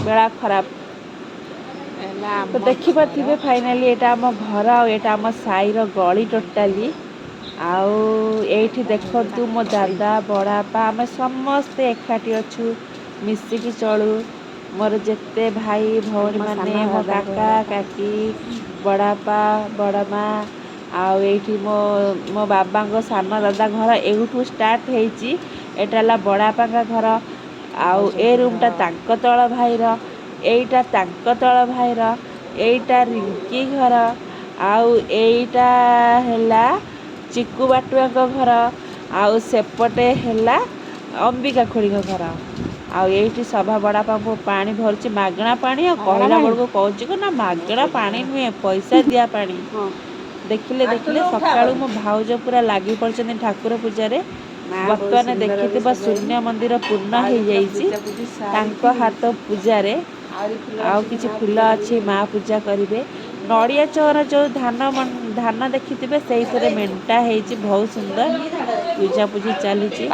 [SPEAKER 1] ବେଳା ଖରାପ। ତ ଦେଖିପାରୁଥିବେ ଫାଇନାଲି ଏଇଟା ଆମ ଘର, ଆଉ ଏଇଟା ଆମ ସାହିର ଗଳି ଟୋଟାଲି। ଆଉ ଏଇଠି ଦେଖନ୍ତୁ ମୋ ଦାଦା, ବଡ଼ବାପା, ଆମେ ସମସ୍ତେ ଏକାଠି ଅଛୁ, ମିଶିକି ଚଳୁ। ମୋର ଯେତେ ଭାଇ ଭଉଣୀମାନେ, ମୋ କାକା କାକି, ବଡ଼ବାପା ବଡ଼ମା, ଆଉ ଏଇଠି ମୋ ବାବାଙ୍କ ସାନ ଦାଦା ଘର ଏଇଠୁ ଷ୍ଟାର୍ଟ ହେଇଛି। ଏଇଟା ହେଲା ବଡ଼ବାପାଙ୍କ ଘର। ଆଉ ଏ ରୁମ୍ଟା ତାଙ୍କ ତଳ ଭାଇର, ଏଇଟା ତାଙ୍କ ତଳ ଭାଇର, ଏଇଟା ରିଙ୍କି ଘର, ଆଉ ଏଇଟା ହେଲା ଚିକୁ ବାଟୁଆଙ୍କ ଘର, ଆଉ ସେପଟେ ହେଲା ଅମ୍ବିକା ଖୁଡ଼ିଙ୍କ ଘର। ଆଉ ଏଇଠି ସଭା ବଡ଼ବାପାଙ୍କୁ ପାଣି ଭରୁଛି, ମାଗଣା ପାଣି। ଆଉ କହିଲା ବେଳକୁ କହୁଛି କି ନା ମାଗଣା ପାଣି ନୁହେଁ, ପଇସା ଦିଆ ପାଣି। ଦେଖିଲେ ସକାଳୁ ମୋ ଭାଉଜ ପୁରା ଲାଗି ପଡ଼ିଛନ୍ତି ଠାକୁର ପୂଜାରେ। ବର୍ତ୍ତମାନ ଦେଖିଥିବା ଶୂନ୍ୟ ମନ୍ଦିର ପୂର୍ଣ୍ଣ ହେଇଯାଇଛି ତାଙ୍କ ହାତ ପୂଜାରେ। ଆଉ କିଛି ଫୁଲ ଅଛି, ମା ପୂଜା କରିବେ। ନଡ଼ିଆ ଚଉର ଯେଉଁ ଧାନ ଦେଖିଥିବେ, ସେଇଥିରେ ମେଣ୍ଟା ହେଇଛି, ବହୁତ ସୁନ୍ଦର ପୂଜାପୂଜି ଚାଲିଛି।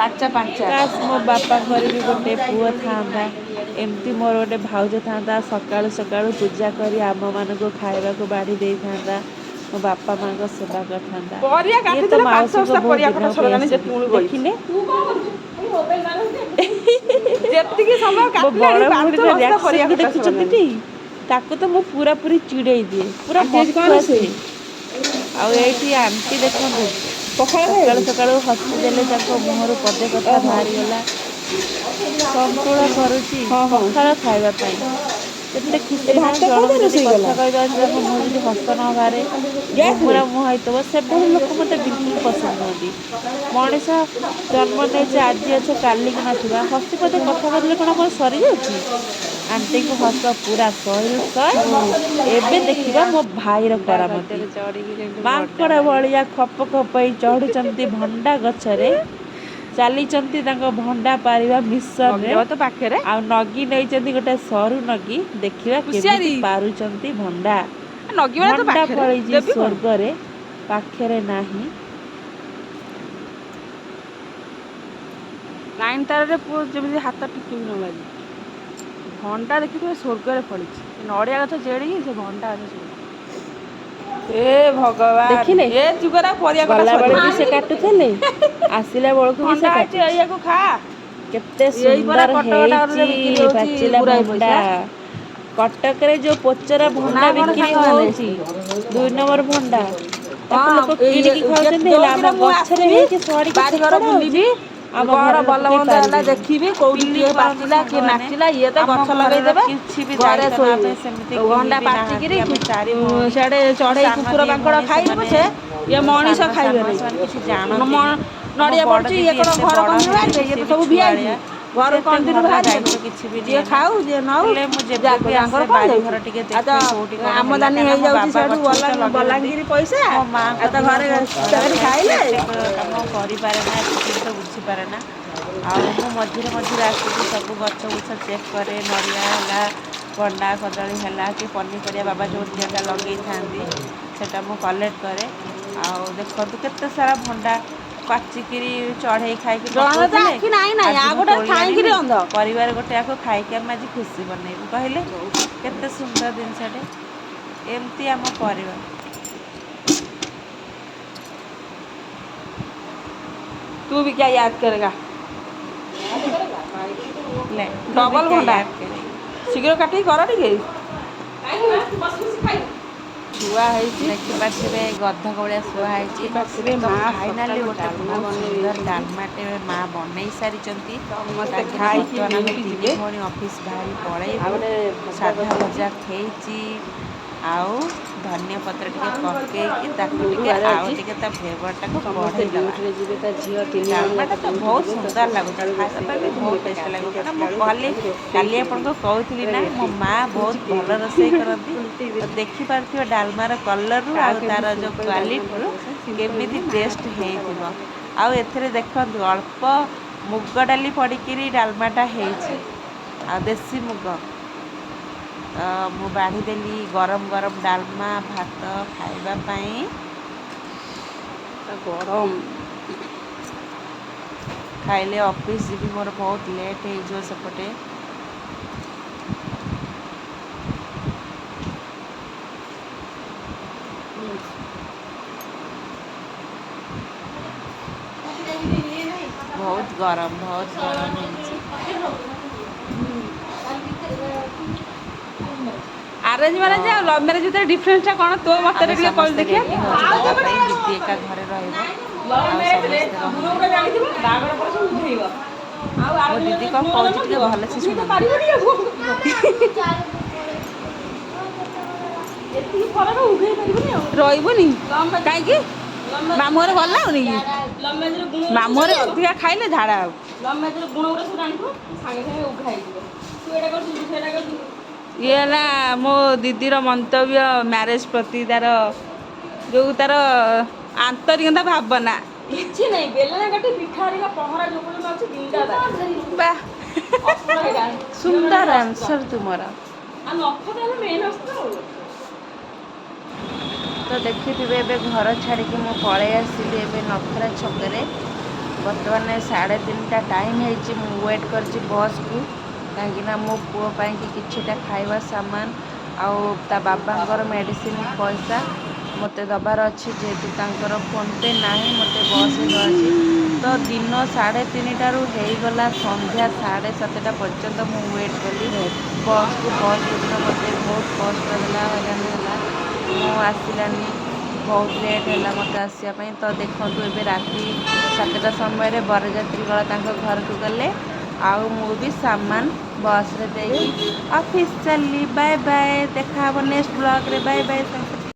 [SPEAKER 1] କାସ୍ ମୋ ବାପାଙ୍କର ବି ଗୋଟେ ପୁଅ ଥାଆନ୍ତା, ଏମିତି ମୋର ଗୋଟେ ଭାଉଜ ଥାଆନ୍ତା, ସକାଳୁ ସକାଳୁ ପୂଜା କରି ଆମମାନଙ୍କୁ ଖାଇବାକୁ ବାଢ଼ି ଦେଇଥାନ୍ତା, ମୋ ବାପା ମାଙ୍କ ସେବା କରିଥାନ୍ତା।
[SPEAKER 2] ପରିବା
[SPEAKER 1] ଇଏ ତ
[SPEAKER 2] କାଟୁଥିଲା, 5
[SPEAKER 1] ମାଉସୀଙ୍କ
[SPEAKER 2] ବସ୍ତା
[SPEAKER 1] ବୋହୂ
[SPEAKER 2] ପରିବା କଟା
[SPEAKER 1] ଦିନକ ପାଇଁ
[SPEAKER 2] ସରିଲାଣି,
[SPEAKER 1] ଆସିଛନ୍ତି,
[SPEAKER 2] ଯେତେବେଳୁ ବଇଛି।
[SPEAKER 1] ଦେଖିଲେ
[SPEAKER 2] ଯେତିକି ସମୟ
[SPEAKER 1] ମୋ
[SPEAKER 2] କାଟିଲାଣି,
[SPEAKER 1] ବଡ଼
[SPEAKER 2] 5
[SPEAKER 1] ଭଉଣୀର
[SPEAKER 2] ବସ୍ତା ପରିବା
[SPEAKER 1] ରିଆକ୍ସନକୁ
[SPEAKER 2] କଟା
[SPEAKER 1] ଦେଖୁଛନ୍ତି
[SPEAKER 2] ସରିଲାଣି।
[SPEAKER 1] ଟି? ତାକୁ ତ ମୁଁ ପୁରାପୁରି ଚିଡ଼େଇ ଦିଏ, ପୁରା
[SPEAKER 2] ଆଜି ଆଜି କ'ଣ
[SPEAKER 1] ମଠୁଆ
[SPEAKER 2] ରୋଷେଇ?
[SPEAKER 1] ସିଏ। ଆଉ ଏଇଠି ଆଣ୍ଟି ଦେଖନ୍ତୁ,
[SPEAKER 2] ପଖାଳ
[SPEAKER 1] ସକାଳୁ
[SPEAKER 2] ଖାଇବାକୁ?
[SPEAKER 1] ସକାଳୁ ହସିଦେଲେ, ତାଙ୍କ ମୁହଁରୁ ପଦେ କଥା ବାହାରିଗଲା। ସନ୍ତୁଳା କରୁଛି
[SPEAKER 2] ହଁ ହଁ।
[SPEAKER 1] ପଖାଳ ଖାଇବା ପାଇଁ। କେତେ
[SPEAKER 2] ଏ
[SPEAKER 1] ଖୁସି ନା,
[SPEAKER 2] ଭାତ
[SPEAKER 1] ଜଣକୁ
[SPEAKER 2] କୋଉଠି
[SPEAKER 1] ଯଦି
[SPEAKER 2] ରୋଷେଇ
[SPEAKER 1] କଥା
[SPEAKER 2] କଲ?
[SPEAKER 1] କହିବା ଅଛି, ତାଙ୍କ ମୁହଁ ଯଦି ହସ ନ ବାହାରେ,
[SPEAKER 2] ଗ୍ୟାସରେ?
[SPEAKER 1] ଗୁମୁରା ମୁହଁ ହେଇଥିବ, ସେଭଳି ଲୋକ ମୋତେ ବିଲକୁଲ ପସନ୍ଦ ନୁହନ୍ତି। ମଣିଷ ଜନ୍ମ ନେଇଛି, ଆଜି ଅଛ କାଲିକି ନଥିବା, ହସି ପଦେ କଥା କହିଦେଲେ କ'ଣ ଆମର ସରିଯାଉଛି? ଆଣ୍ଟିଙ୍କୁ ହସ ପୁରା 100ରୁ 100। ଏବେ ଦେଖିବା ମୋ ଭାଇର କରାମତି। ମାଙ୍କଡ଼ ଭଳିଆ ଖପ ଖପ ହେଇ ଚଢ଼ୁଛନ୍ତି ଭଣ୍ଡା ଗଛରେ, ଚାଲିଛନ୍ତି ତାଙ୍କ ଭଣ୍ଡା ପାରିବା ମିଶନରେ।
[SPEAKER 2] ତ ପାଖରେ
[SPEAKER 1] ଆଉ ନଗି ନେଇଛନ୍ତି ଗୋଟେ ସରୁ ନଗି, ଦେଖିବା
[SPEAKER 2] ହୁସିଆରି।
[SPEAKER 1] କେମିତି ପାରୁଛନ୍ତି ଭଣ୍ଡା।
[SPEAKER 2] ନଗିବାଟା ତ
[SPEAKER 1] ଭଣ୍ଡା
[SPEAKER 2] ପାଖରେ
[SPEAKER 1] ଫଳିଛି
[SPEAKER 2] ଦେବି କଣ?
[SPEAKER 1] ସ୍ୱର୍ଗରେ, ପାଖରେ ନାହିଁ।
[SPEAKER 2] ଲାଇନ୍ ତାରରେ ପୁଅ ଯେମିତି ହାତ ଟିକେ ବି ନ ବାଜେ। ଭଣ୍ଡା ଦେଖିଥିବେ ସ୍ୱର୍ଗରେ ଫଳିଛି। ନଡ଼ିଆ ଗଛ ଜେଡ଼ିକି ସେ ଭଣ୍ଡା ଗଛ ସେମିତି। ଏ ଭଗବାନ,
[SPEAKER 1] ଦେଖିଲେ
[SPEAKER 2] ଏ ଯୁଗରେ ଆଉ ପରିବା କଟା
[SPEAKER 1] ଗଲାବେଳେ ବି ସେ କାଟୁଥିଲେ,
[SPEAKER 2] ସରିବନି।
[SPEAKER 1] ଆସିଲା ବେଳକୁ ବି ସେ
[SPEAKER 2] ଭଣ୍ଡା ହେଇଛି
[SPEAKER 1] କାଟୁଛି।
[SPEAKER 2] ଏଇଆକୁ ଖା।
[SPEAKER 1] କେତେ
[SPEAKER 2] ଏଇ ପରା
[SPEAKER 1] ସୁନ୍ଦର
[SPEAKER 2] କଟକଟାରେ
[SPEAKER 1] ହେଇଛି
[SPEAKER 2] ବିକ୍ରି ହଉଛି
[SPEAKER 1] ପାଚିଲା
[SPEAKER 2] ଗୁରାଏ
[SPEAKER 1] ଭଣ୍ଡା।
[SPEAKER 2] ପଇସା।
[SPEAKER 1] କଟକରେ ଯୋଉ ପୋଚରା
[SPEAKER 2] ନା
[SPEAKER 1] ଭଣ୍ଡା
[SPEAKER 2] କଣ
[SPEAKER 1] ବିକ୍ରି
[SPEAKER 2] ସାଙ୍ଗମାନେ?
[SPEAKER 1] ହଉଛି, 2 ନମ୍ବର ଭଣ୍ଡା, ତାକୁ
[SPEAKER 2] ହଁ
[SPEAKER 1] ଲୋକ କିଣିକି ଖାଉଛନ୍ତି। ହେଲେ ଆମ
[SPEAKER 2] ଯୋଉଦିନ ମୁଁ
[SPEAKER 1] ଗଛରେ
[SPEAKER 2] ଆସିବି
[SPEAKER 1] ହେଇକି ସଡିକି
[SPEAKER 2] ବାରିଘର
[SPEAKER 1] ଫୋପଡା ହଉଛି,
[SPEAKER 2] ବୁଲିବି,
[SPEAKER 1] ଆମ
[SPEAKER 2] କଣ
[SPEAKER 1] ଘର ଲୋକ
[SPEAKER 2] ଭଲ
[SPEAKER 1] କେହି
[SPEAKER 2] ମନ୍ଦ ହେଲା
[SPEAKER 1] ପାରିବେନି।
[SPEAKER 2] ଦେଖିବି, କୋଉଠି
[SPEAKER 1] ବିଲିଭ
[SPEAKER 2] କିଏ
[SPEAKER 1] କରନ୍ତୁ
[SPEAKER 2] ପାଚିଲା କିଏ
[SPEAKER 1] ସାଙ୍ଗମାନେ,
[SPEAKER 2] ନାଚିଲା, ଇଏ ତ
[SPEAKER 1] ଆମ
[SPEAKER 2] ଗଛ
[SPEAKER 1] ଘରର
[SPEAKER 2] ଲଗେଇଦେବେ
[SPEAKER 1] କିଛି ବି
[SPEAKER 2] ଘରେ
[SPEAKER 1] ଦାୟିତ୍ୱ ନେବା
[SPEAKER 2] ଶୋଇବେ।
[SPEAKER 1] ପାଇଁ ସେମିତି କେହି
[SPEAKER 2] ଭଣ୍ଡା
[SPEAKER 1] ବି ନାହାନ୍ତି।
[SPEAKER 2] ପାଚିକିରି
[SPEAKER 1] ଆମେ 4 ଭଉଣୀ,
[SPEAKER 2] ସିଆଡେ
[SPEAKER 1] ମୋ
[SPEAKER 2] ଚଢେଇ
[SPEAKER 1] ସାନ
[SPEAKER 2] କୁକୁର
[SPEAKER 1] 2
[SPEAKER 2] ମାଙ୍କଡ
[SPEAKER 1] ଭଉଣୀ,
[SPEAKER 2] ଖାଇବେ
[SPEAKER 1] ସେମାନେ
[SPEAKER 2] ପଛେ ଇଏ ମଣିଷ
[SPEAKER 1] ସାନ
[SPEAKER 2] ଖାଇବେ
[SPEAKER 1] ସାନ
[SPEAKER 2] ନାହିଁ।
[SPEAKER 1] ସେମାନେ କିଛି ଜାଣନ୍ତିନି। ଆମ
[SPEAKER 2] ନଡିଆ
[SPEAKER 1] ବଡ
[SPEAKER 2] ପଡୁଛି, ଇଏ
[SPEAKER 1] ଦିଦି
[SPEAKER 2] କଣ
[SPEAKER 1] ଏତେ
[SPEAKER 2] ଘର
[SPEAKER 1] ବଡ
[SPEAKER 2] କନ୍ଦିରୁ
[SPEAKER 1] ହେଲେ
[SPEAKER 2] ବାହାରିବେ,
[SPEAKER 1] ବି
[SPEAKER 2] ଇଏ
[SPEAKER 1] ସେ
[SPEAKER 2] ତ
[SPEAKER 1] ବି
[SPEAKER 2] ସବୁ ଭିଆଇପି।
[SPEAKER 1] ଛୁଆଳିଆ, ସେ
[SPEAKER 2] ଘର
[SPEAKER 1] ଏତେ
[SPEAKER 2] କନ୍ଦିରୁ
[SPEAKER 1] ଘରର
[SPEAKER 2] ବାହାରିବେ
[SPEAKER 1] ଦାୟିତ୍ୱ
[SPEAKER 2] ନାହିଁ।
[SPEAKER 1] କିଛି ବି
[SPEAKER 2] ଯିଏ
[SPEAKER 1] ନିଏ ନା।
[SPEAKER 2] ଖାଉ ଯିଏ ନଉ
[SPEAKER 1] ହେଲେ ମୁଁ ଯେବେ
[SPEAKER 2] ଯାକ
[SPEAKER 1] ବି
[SPEAKER 2] ତାଙ୍କର
[SPEAKER 1] ଆସେ
[SPEAKER 2] କଣ ଯାଉଛି।
[SPEAKER 1] ବାରିଘର ଟିକେ
[SPEAKER 2] ଆଉ ତ
[SPEAKER 1] ଦେଖେ କୋଉଠି କଣ ହେଲା,
[SPEAKER 2] ଆମଦାନୀ
[SPEAKER 1] କାହିଁକିନା ମୋ
[SPEAKER 2] ହେଇଯାଉଛି
[SPEAKER 1] ବାବା
[SPEAKER 2] ସିଆଡୁ
[SPEAKER 1] ଗଛ ବୁଛ ଲଗେଇଛନ୍ତି।
[SPEAKER 2] ବଲାଙ୍ଗିରି ପଇସା,
[SPEAKER 1] ମୋ
[SPEAKER 2] ଆଉ
[SPEAKER 1] ମାଙ୍କ
[SPEAKER 2] ତ
[SPEAKER 1] ଦେହ
[SPEAKER 2] ଘରେ
[SPEAKER 1] ବହୁତ ଖରାପ
[SPEAKER 2] ଚାକିରି
[SPEAKER 1] ଥାଏ, ସେ
[SPEAKER 2] ଖାଇଲେ।
[SPEAKER 1] ଏତେ କାମ କରିପାରେ ନା, ଏତେ ଜିନିଷ ବୁଝିପାରେ ନା। ଆଉ ମୁଁ ମଝିରେ ମଝିରେ ଆସିକି ସବୁ ଗଛ ବୁଛ ଚେକ୍ କରେ। ନଡ଼ିଆ ହେଲା, ଭଣ୍ଡା କଦଳୀ ହେଲା, କି ପନିପରିବା ବାବା ଯୋଉ ଦିଟା ଲଗେଇଥାନ୍ତି ସେଟା ମୁଁ କଲେକ୍ଟ କରେ। ଆଉ ଦେଖନ୍ତୁ କେତେ ସାରା ଭଣ୍ଡା ପାଚିକିରି ଚଢ଼େଇ ଖାଇକି
[SPEAKER 2] ଜଣର ତ
[SPEAKER 1] ପକଉଥିଲେ,
[SPEAKER 2] ଆଖି ନାହିଁ ନାହିଁ
[SPEAKER 1] ଆଜି
[SPEAKER 2] ଆଉ
[SPEAKER 1] ମୁଁ
[SPEAKER 2] ଗୋଟେ
[SPEAKER 1] ତୋଳି
[SPEAKER 2] ଥାଇକିରି
[SPEAKER 1] ଆଣିଲି
[SPEAKER 2] ଅନ୍ଧ।
[SPEAKER 1] ପରିବାର ଗୋଟେ ଆକୁ ଖାଇକି ଆମେ ଆଜି ଖୁସି ବନେଇବୁ। କହିଲେ କେତେ ସୁନ୍ଦର ଜିନିଷଟେ, ଏମିତି ଆମ ପରିବାର।
[SPEAKER 2] तू भी क्या याद करेगा?
[SPEAKER 1] ले तू भी
[SPEAKER 2] डबल
[SPEAKER 1] क्या
[SPEAKER 2] भंडा
[SPEAKER 1] याद करेगी।
[SPEAKER 2] ଶୀଘ୍ର କାଟିକି କର ଟିକେ। ଛୁଆ ହେଇଛି
[SPEAKER 1] ଦେଖିପାରୁଥିବେ ଗଧ ଭଳିଆ ଶୁଆ ହେଇଛି।
[SPEAKER 2] ଦେଖିପାରୁଥିବେ
[SPEAKER 1] ତ
[SPEAKER 2] ମା
[SPEAKER 1] ଫାଇନାଲି
[SPEAKER 2] ସକାଳୁ
[SPEAKER 1] ଗୋଟେ
[SPEAKER 2] ଡାଲମା
[SPEAKER 1] ବହୁତ
[SPEAKER 2] ବନେଇ
[SPEAKER 1] ସୁନ୍ଦର
[SPEAKER 2] ଦେଇଛନ୍ତି।
[SPEAKER 1] ଡାଲମାଟେ ମା ବନେଇ ସାରିଛନ୍ତି।
[SPEAKER 2] ସମସ୍ତେ
[SPEAKER 1] କାହିଁକିନା
[SPEAKER 2] ଖାଇକି
[SPEAKER 1] ବର୍ତ୍ତମାନ ଆମେ
[SPEAKER 2] ଡ୍ୟୁଟି
[SPEAKER 1] 3
[SPEAKER 2] ଯିବେ।
[SPEAKER 1] ଭଉଣୀ ଅଫିସ୍ ବାହାରି
[SPEAKER 2] ଆଉ
[SPEAKER 1] ପଳେଇବୁ।
[SPEAKER 2] ଗୋଟେ ଭଜା
[SPEAKER 1] ସାଧା
[SPEAKER 2] କରିଦେଇଛି।
[SPEAKER 1] ଭଜା ହେଇଛି, ଆଉ ଧନିଆ ପତ୍ର ଟିକେ ପକେଇକି ତାକୁ ଟିକେ
[SPEAKER 2] ଗୁରୁବାର
[SPEAKER 1] ଆଉ
[SPEAKER 2] ଆଜି
[SPEAKER 1] ଟିକେ ତା ଫ୍ଲେଭରଟାକୁ
[SPEAKER 2] ସମସ୍ତେ
[SPEAKER 1] ବଢ଼େଇ ଦେବା।
[SPEAKER 2] ଡ୍ୟୁଟିରେ ଯିବେ, ତା ଝିଅ 3 ଜଣ ଯାକ
[SPEAKER 1] ଡାଲମାଟା ତ
[SPEAKER 2] ଡ୍ୟୁଟି
[SPEAKER 1] ବହୁତ
[SPEAKER 2] ଯିବେ। ତ
[SPEAKER 1] ସୁନ୍ଦର
[SPEAKER 2] ସେ
[SPEAKER 1] ଲାଗୁଛି,
[SPEAKER 2] ସକାଳୁ
[SPEAKER 1] ଖାଇବା
[SPEAKER 2] ରୋଷେଇ
[SPEAKER 1] ପାଇଁ ବି
[SPEAKER 2] କରନ୍ତି। ମୁଁ
[SPEAKER 1] ବହୁତ
[SPEAKER 2] ଏବେ
[SPEAKER 1] ଟେଷ୍ଟ ଲାଗିବ।
[SPEAKER 2] ଗାଧେଇକି
[SPEAKER 1] କାରଣ
[SPEAKER 2] ଆସିଲା
[SPEAKER 1] ମୁଁ
[SPEAKER 2] ବେଳକୁ ଦେଖିଲା ବେଳକୁ ରୋଷେଇ
[SPEAKER 1] କାଲି
[SPEAKER 2] ହେଇନି।
[SPEAKER 1] ଆପଣଙ୍କୁ କହୁଥିଲି ନା, ମୋ
[SPEAKER 2] ରେଡି
[SPEAKER 1] ମା ବହୁତ ଭଲ
[SPEAKER 2] ଚିକେନ
[SPEAKER 1] ରୋଷେଇ କରନ୍ତି।
[SPEAKER 2] ଓଲଟେଇ
[SPEAKER 1] ତ
[SPEAKER 2] ଦେଇଛି।
[SPEAKER 1] ଦେଖିପାରୁଥିବେ ଡାଲମାର କଲରରୁ ଆଉ
[SPEAKER 2] କାହାକୁ ଏମିତି
[SPEAKER 1] ତାର ଯେଉଁ
[SPEAKER 2] ସିମ୍ପଲ ଡାଲମା
[SPEAKER 1] କ୍ୱାଲିଟିରୁ
[SPEAKER 2] ପସନ୍ଦ ସିମ୍ପଲ
[SPEAKER 1] କେମିତି
[SPEAKER 2] ନୁହେଁ, ମା
[SPEAKER 1] ଟେଷ୍ଟ
[SPEAKER 2] ହାତ ରନ୍ଧା
[SPEAKER 1] ହେଇଥିବ।
[SPEAKER 2] ବଢିଆ ଲାଗେ।
[SPEAKER 1] ଆଉ ଏଥିରେ ଦେଖନ୍ତୁ ଅଳ୍ପ ମୁଗ ଡାଲି ପଡ଼ିକିରି ଡାଲମାଟା ହେଇଛି, ଆଉ ଦେଶୀ ମୁଗ। ତ ମୁଁ ବାଢ଼ିଦେଲି ଗରମ ଗରମ ଡାଲମା ଭାତ ଖାଇବା ପାଇଁ।
[SPEAKER 2] ଗରମ
[SPEAKER 1] ଖାଇଲେ ଅଫିସ୍ ଯିବି, ମୋର ବହୁତ ଲେଟ୍ ହେଇଯିବ ସେପଟେ। ବହୁତ ଗରମ ହେଇଛି।
[SPEAKER 2] ଆରେଞ୍ଜ
[SPEAKER 1] ତ
[SPEAKER 2] ମ୍ୟାରେଜ ଆଉ ଲଭ୍ ମ୍ୟାରେଜ ଭିତରେ ଡିଫରେନ୍ସଟା କ'ଣ? ତୋ ମତରେ
[SPEAKER 1] ଆମେ
[SPEAKER 2] ଟିକେ କହିଲୁ
[SPEAKER 1] ସମସ୍ତେ
[SPEAKER 2] ଦେଖିଆ।
[SPEAKER 1] ରେଡ଼ି ହେଉଛୁ ଦେବା ପାଇଁ। ଦିଦି ଏକା ଘରେ ରହିବ,
[SPEAKER 2] ଲଭ୍
[SPEAKER 1] ଆଉ
[SPEAKER 2] ମ୍ୟାରେଜରେ
[SPEAKER 1] ସମସ୍ତେ
[SPEAKER 2] ଗୁଣ
[SPEAKER 1] ରହିବେ।
[SPEAKER 2] ଗୋଟେ ଜାଣିଥିବ, ବାହାଘର ପରେ ସବୁ ଉଭେଇବ। ଆଉ
[SPEAKER 1] ମୋ
[SPEAKER 2] ଆରେଞ୍ଜ
[SPEAKER 1] ଦିଦି
[SPEAKER 2] ମ୍ୟାରେଜରେ
[SPEAKER 1] କ'ଣ
[SPEAKER 2] ଗୁଣ
[SPEAKER 1] କହୁଛି ଟିକେ
[SPEAKER 2] ଜାଣିନଥିବ,
[SPEAKER 1] ଭଲସେ
[SPEAKER 2] ଉଭେଇ ତ
[SPEAKER 1] ଶୁଣନ୍ତୁ।
[SPEAKER 2] ପାରିବନି ଆଉ। ଏତିକି ଫରକ, ଉଭେଇ ପାରିବନି ଆଉ। ରହିବନି କାହିଁକି? ମାମୁଁ ଘରେ ଭଲ ଲାଗୁନି କି? ମାମୁଁ ଘରେ ଅଧିକା ଖାଇଲେ ଝାଡ଼ା ହବ। ଲଭ୍ ମ୍ୟାରେଜରେ ଗୁଣ ଗୁରା ସବୁ ଜାଣିଥିବ, ସାଙ୍ଗେ ସାଙ୍ଗେ ଉଭା ହେଇଯିବ। ତୁ ଏଇଟା କରୁଛୁ, ସେଇଟା କରୁଛୁ। ଇଏ ହେଲା ମୋ ଦିଦିର ମନ୍ତବ୍ୟ ମ୍ୟାରେଜ ପ୍ରତି, ତାର ଯୋଉ ତାର ଆନ୍ତରିକତା ଭାବନା। କିଛି ନାହିଁ, ବେଲଣା କାଠି ପିଠା ହେରିକା ପହଁରା ଯୋଉ ପର୍ଯ୍ୟନ୍ତ ଅଛି ଜିନ୍ଦାବାଦ।
[SPEAKER 1] ବାଃ,
[SPEAKER 2] ଅସ୍ତ୍ର ହେଇଟା
[SPEAKER 1] ସୁନ୍ଦର
[SPEAKER 2] ଝିଅମାନଙ୍କ ଅସ୍ତ୍ର।
[SPEAKER 1] ଆନ୍ସର ତୁମର।
[SPEAKER 2] ଆଉ ନଥ ତ ହେଲା ମେନ୍ ଅସ୍ତ୍ର ଆଉ।
[SPEAKER 1] ତ ଦେଖିଥିବେ ଏବେ ଘର ଛାଡ଼ିକି ମୁଁ ପଳେଇ ଆସିଲି ଏବେ ନଖରା ଛକରେ। ବର୍ତ୍ତମାନ 3:30ଟା ଟାଇମ୍ ହେଇଛି। ମୁଁ ୱେଟ୍ କରିଛି ବସ୍କୁ, କାହିଁକିନା ମୋ ପୁଅ ପାଇଁକି କିଛିଟା ଖାଇବା ସାମାନ ଆଉ ତା ବାବାଙ୍କର ମେଡ଼ିସିନ ପଇସା ମୋତେ ଦେବାର ଅଛି। ଯେହେତୁ ତାଙ୍କର ଫୋନ୍ପେ ନାହିଁ, ମୋତେ ବସ୍ରେ ଦେବାର ଅଛି। ତ ଦିନ 3:30ଟାରୁ ହେଇଗଲା ସନ୍ଧ୍ୟା 7:30 ପର୍ଯ୍ୟନ୍ତ ମୁଁ ୱେଟ୍ କଲି ବସ୍କୁ। ବସ୍ ସେଦିନ ମୋତେ ବହୁତ କଷ୍ଟ ଦେଲା, ହଇରାଣ ହେଲା। ମୁଁ ଆସିଲାନି, ବହୁତ ଲେଟ୍ ହେଲା ମୋତେ ଆସିବା ପାଇଁ। ତ ଦେଖନ୍ତୁ ଏବେ ରାତି 7ଟା ସମୟରେ ବରଯାତ୍ରୀ ଦଳ ତାଙ୍କ ଘରକୁ ଗଲେ, ଆଉ ମୁଁ ବି ସାମାନ ବସ୍ରେ ଦେଇକି ଅଫିସ୍ ଚାଲିଲି। ବାଏ ବାଏ, ଦେଖା ହେବ ନେକ୍ସଟ ବ୍ଲଗ୍ରେ। Bye bye.